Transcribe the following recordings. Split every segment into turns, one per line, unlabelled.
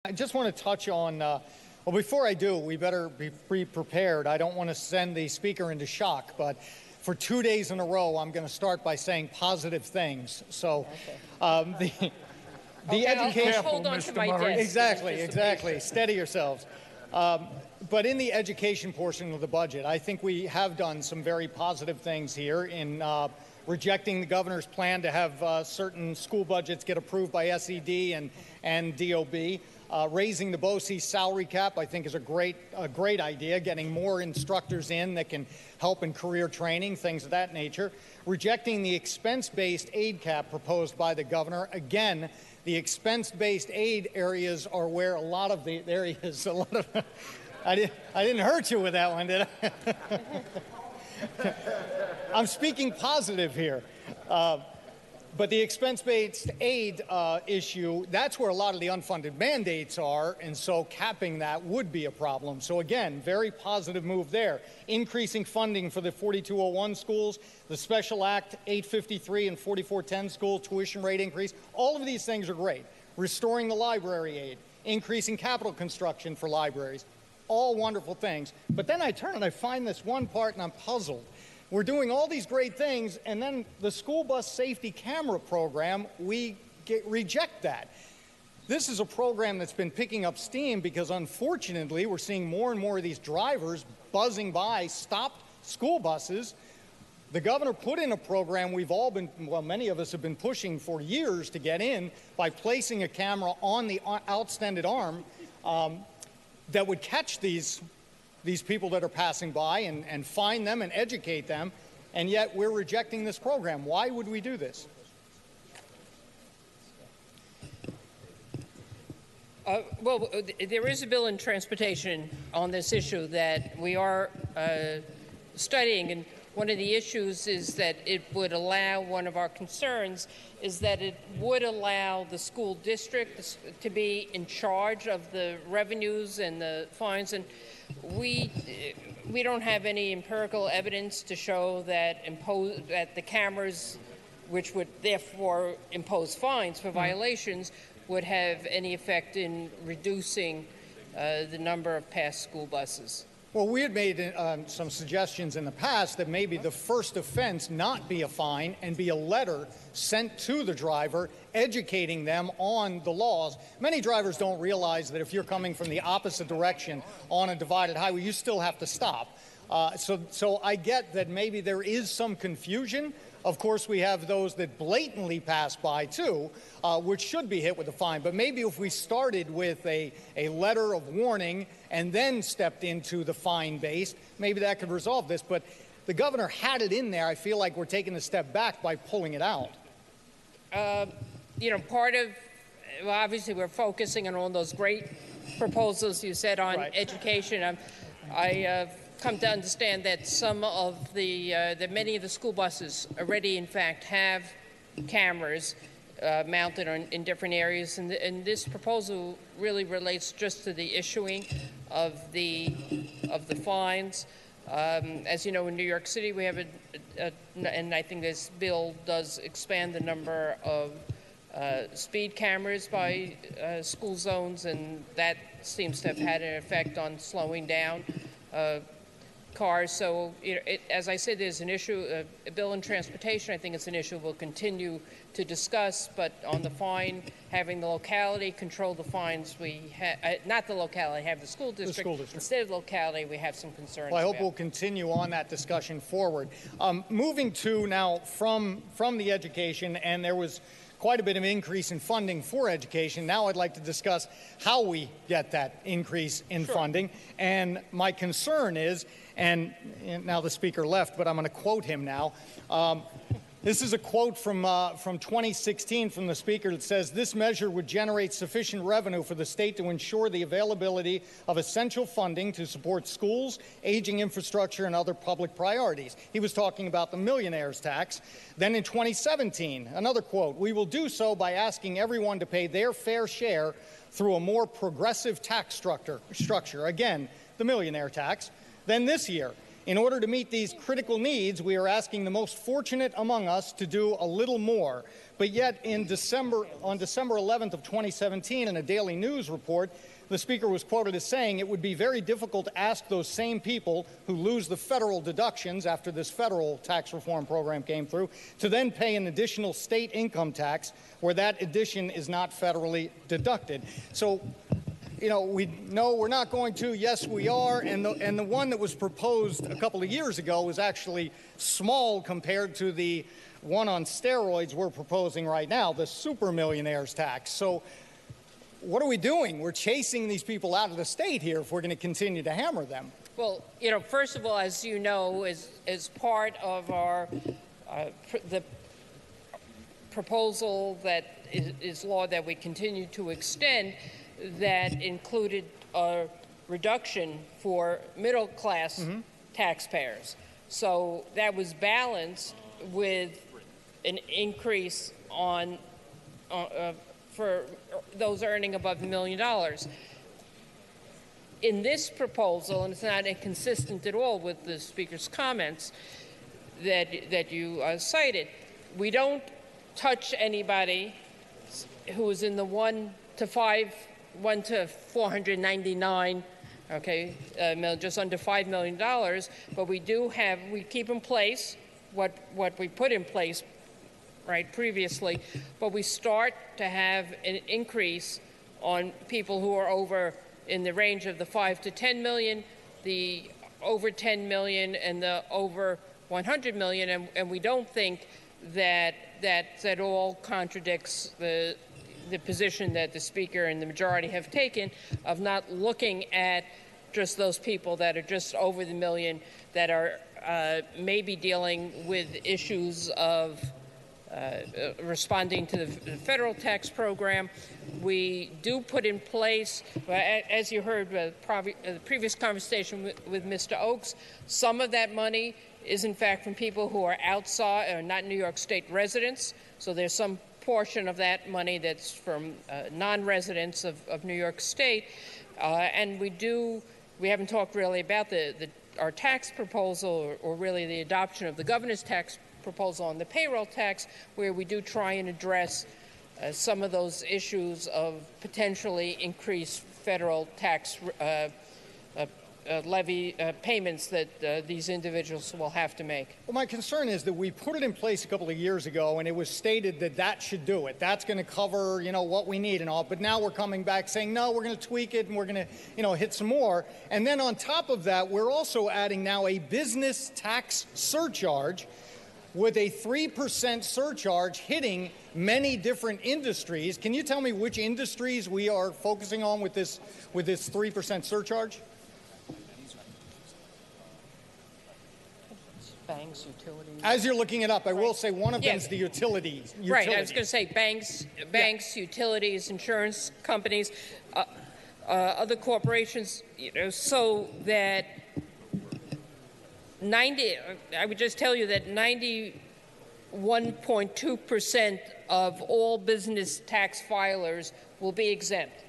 I just want to touch on, well, before I do, we better be prepared. I don't want to send the speaker into shock, but for 2 days in a row, I'm going to start by saying positive things. So the education...
Hold on to my desk.
Exactly. Steady yourselves. But in the education portion of the budget, I think we have done some very positive things here in rejecting the governor's plan to have certain school budgets get approved by SED and DOB. Raising the BOCES salary cap, I think, is a great idea, getting more instructors in that can help in career training, things of that nature. Rejecting the expense-based aid cap proposed by the governor. Again, the expense-based aid areas are where a lot of the areas, I didn't hurt you with that one, did I? I'm speaking positive here. But the expense-based aid issue, that's where a lot of the unfunded mandates are, and so capping that would be a problem. So again, very positive move there. Increasing funding for the 4201 schools, the Special Act 853 and 4410 school tuition rate increase, all of these things are great. Restoring the library aid, increasing capital construction for libraries, all wonderful things. But then I turn and I find this one part and I'm puzzled. We're doing all these great things, and then the school bus safety camera program, we reject that. This is a program that's been picking up steam because, unfortunately, we're seeing more and more of these drivers buzzing by stopped school buses. The governor put in a program we've all been, well, many of us have been pushing for years to get in by placing a camera on the outstanded arm that would catch these people that are passing by and find them and educate them, and yet we're rejecting this program. Why would we do this?
Well, there is a bill in transportation on this issue that we are studying, and one of the issues is that it would allow, one of our concerns is that it would allow the school district to be in charge of the revenues and the fines, and we don't have any empirical evidence to show that the cameras, which would therefore impose fines for violations, would have any effect in reducing the number of passed school buses.
Well, we had made some suggestions in the past that maybe the first offense not be a fine and be a letter sent to the driver educating them on the laws. Many drivers don't realize that if you're coming from the opposite direction on a divided highway, you still have to stop. So I get that maybe there is some confusion. Of course, we have those that blatantly pass by, too, which should be hit with a fine. But maybe if we started with a letter of warning and then stepped into the fine-based, maybe that could resolve this. But the governor had it in there. I feel like we're taking a step back by pulling it out.
You know, well, obviously we're focusing on all those great proposals you said on education. I come to understand that some of that many of the school buses already, in fact, have cameras mounted in different areas, and this proposal really relates just to the issuing of the fines. As you know, in New York City, we have and I think this bill does expand the number of speed cameras by school zones, and that seems to have had an effect on slowing down cars. So, you know, as I said, there's an issue, a bill in transportation. I think it's an issue we'll continue to discuss. But on the fine, having the locality control the fines, we not the locality, have the school district. Instead of locality, we have some concerns.
Well, I hope we'll continue on that discussion forward. Moving to now from the education, and there was quite a bit of increase in funding for education. Now I'd like to discuss how we get that increase in funding. And my concern is, and now the speaker left, but I'm going to quote him now. This is a quote from 2016 from the speaker that says, "This measure would generate sufficient revenue for the state to ensure the availability of essential funding to support schools, aging infrastructure, and other public priorities." He was talking about the millionaire's tax. Then in 2017, another quote, "We will do so by asking everyone to pay their fair share through a more progressive tax structure." Again, the millionaire tax. Then this year, In order to meet these critical needs, we are asking the most fortunate among us to do a little more. But yet, on December 11th of 2017, in a Daily News report, the Speaker was quoted as saying it would be very difficult to ask those same people who lose the federal deductions after this federal tax reform program came through to then pay an additional state income tax where that addition is not federally deducted. So, you know, we're not going to. Yes, we are. And the one that was proposed a couple of years ago was actually small compared to the one on steroids we're proposing right now, the super millionaires tax. So what are we doing? We're chasing these people out of the state here if we're going to continue to hammer them.
Well, you know, first of all, as you know, as part of our the proposal that is law that we continue to extend, that included a reduction for middle-class taxpayers. So that was balanced with an increase on for those earning above $1 million. In this proposal, and it's not inconsistent at all with the Speaker's comments that you cited, we don't touch anybody who is in the 1 to 499, okay, just under $5 million, but we keep in place what we put in place previously, but we start to have an increase on people who are over in the range of the 5 to 10 million, the over 10 million, and the over 100 million, and we don't think that at all contradicts the position that the Speaker and the majority have taken of not looking at just those people that are just over the million that are maybe dealing with issues of responding to the federal tax program. We do put in place, as you heard the previous conversation with Mr. Oakes, some of that money is in fact from people who are outside or not New York State residents. So there's some portion of that money that's from non-residents of New York State. And we haven't talked really about our tax proposal or really the adoption of the governor's tax proposal on the payroll tax, where we do try and address some of those issues of potentially increased federal tax levy payments that these individuals will have to make.
Well, my concern is that we put it in place a couple of years ago, and it was stated that that should do it. That's going to cover, you know, what we need and all. But now we're coming back saying, no, we're going to tweak it and we're going to, you know, hit some more. And then on top of that, we're also adding now a business tax surcharge with a 3% surcharge hitting many different industries. Can you tell me which industries we are focusing on with this 3% surcharge?
Banks, utilities.
As you're looking it up, I will say one of them is the utilities.
Right, I was going to say banks, utilities, insurance companies, other corporations, you know, so that I would just tell you that 91.2% of all business tax filers will be exempt,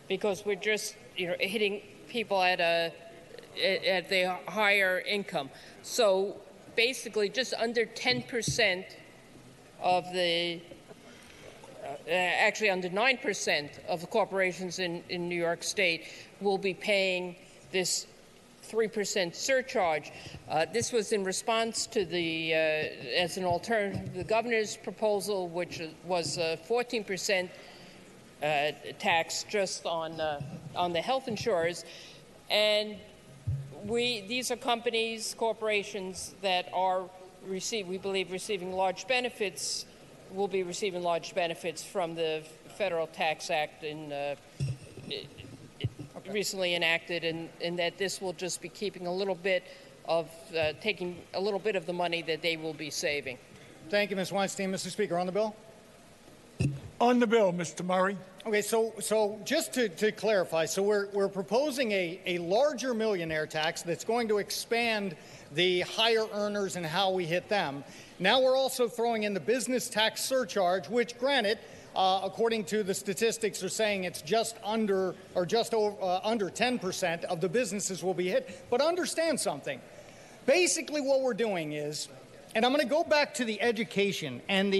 because we're just, you know, hitting people at the higher income. So basically, just under 10% of the, actually under 9% of the corporations in New York State will be paying this 3% surcharge. This was in response to as an alternative, the governor's proposal, which was a 14% tax just on the health insurers. And these are corporations that are we believe receiving large benefits, will be receiving large benefits from the Federal Tax Act recently enacted, and that this will just be keeping a little bit of, taking a little bit of the money that they will be saving.
Thank you, Ms. Weinstein. Mr. Speaker, on the bill?
On the bill, Mr. Murray.
Okay, so just to clarify, so we're proposing a larger millionaire tax that's going to expand the higher earners and how we hit them. Now we're also throwing in the business tax surcharge, which, granted, according to the statistics, are saying it's just under 10% of the businesses will be hit. But understand something. Basically what we're doing is, and I'm going to go back to the education and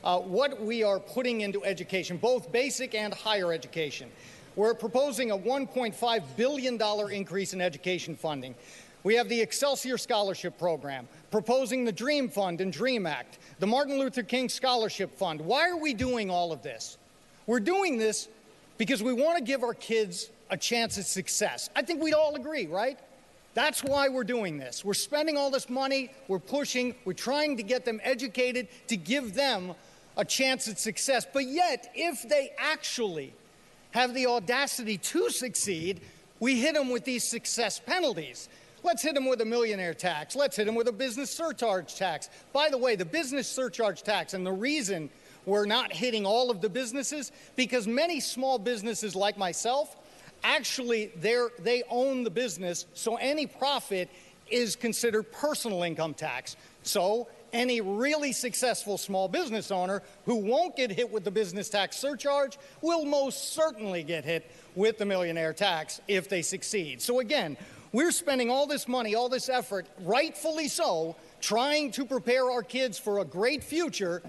what we are putting into education, both basic and higher education. We're proposing a $1.5 billion increase in education funding. We have the Excelsior Scholarship Program, proposing the DREAM Fund and DREAM Act, the Martin Luther King Scholarship Fund. Why are we doing all of this? We're doing this because we want to give our kids a chance at success. I think we'd all agree, right? That's why we're doing this. We're spending all this money, we're pushing, we're trying to get them educated to give them a chance at success. But yet, if they actually have the audacity to succeed, we hit them with these success penalties. Let's hit them with a millionaire tax. Let's hit them with a business surcharge tax. By the way, the business surcharge tax, and the reason we're not hitting all of the businesses, because many small businesses like myself, actually they own the business, so any profit is considered personal income tax. So any really successful small business owner who won't get hit with the business tax surcharge will most certainly get hit with the millionaire tax if they succeed. So again, we're spending all this money, all this effort, rightfully so, trying to prepare our kids for a great future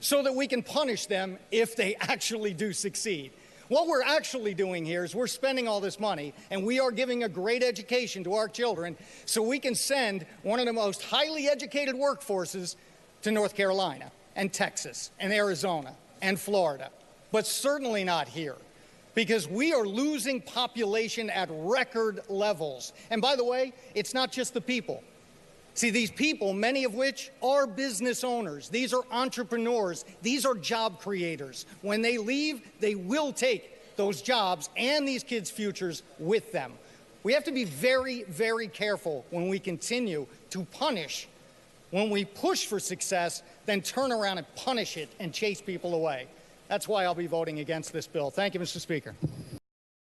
so that we can punish them if they actually do succeed. What we're actually doing here is we're spending all this money and we are giving a great education to our children so we can send one of the most highly educated workforces to North Carolina and Texas and Arizona and Florida, but certainly not here, because we are losing population at record levels. And by the way, it's not just the people. See, these people, many of which are business owners, these are entrepreneurs, these are job creators. When they leave, they will take those jobs and these kids' futures with them. We have to be very, very careful when we continue to punish. When we push for success, then turn around and punish it and chase people away. That's why I'll be voting against this bill. Thank you, Mr. Speaker.